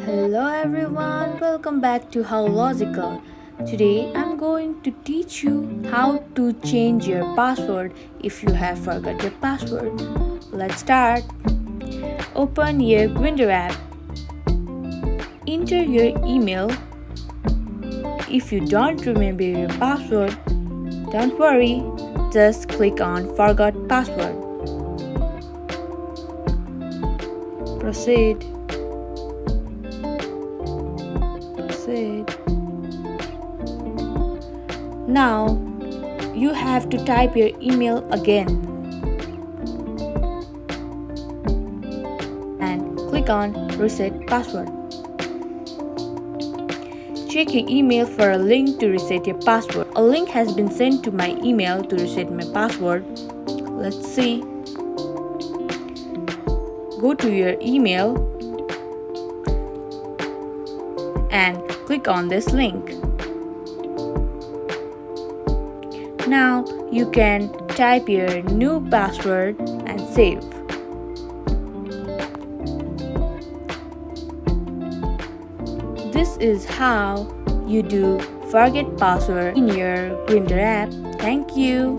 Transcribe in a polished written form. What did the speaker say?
Hello everyone, welcome back to How Logical. Today I'm going to teach you how to change your password if you have forgot your password. Let's start. Open your Grindr app. Enter your email. If you don't remember your password, don't worry, just click on Forgot Password. Proceed. Now you have to type your email again and click on Reset Password. Check your email for a link to reset your password. A link has been sent to my email to reset my password. Let's see. Go to your email and click on this link. Now you can type your new password and save. This is how you do forget password in your Grindr app. Thank you.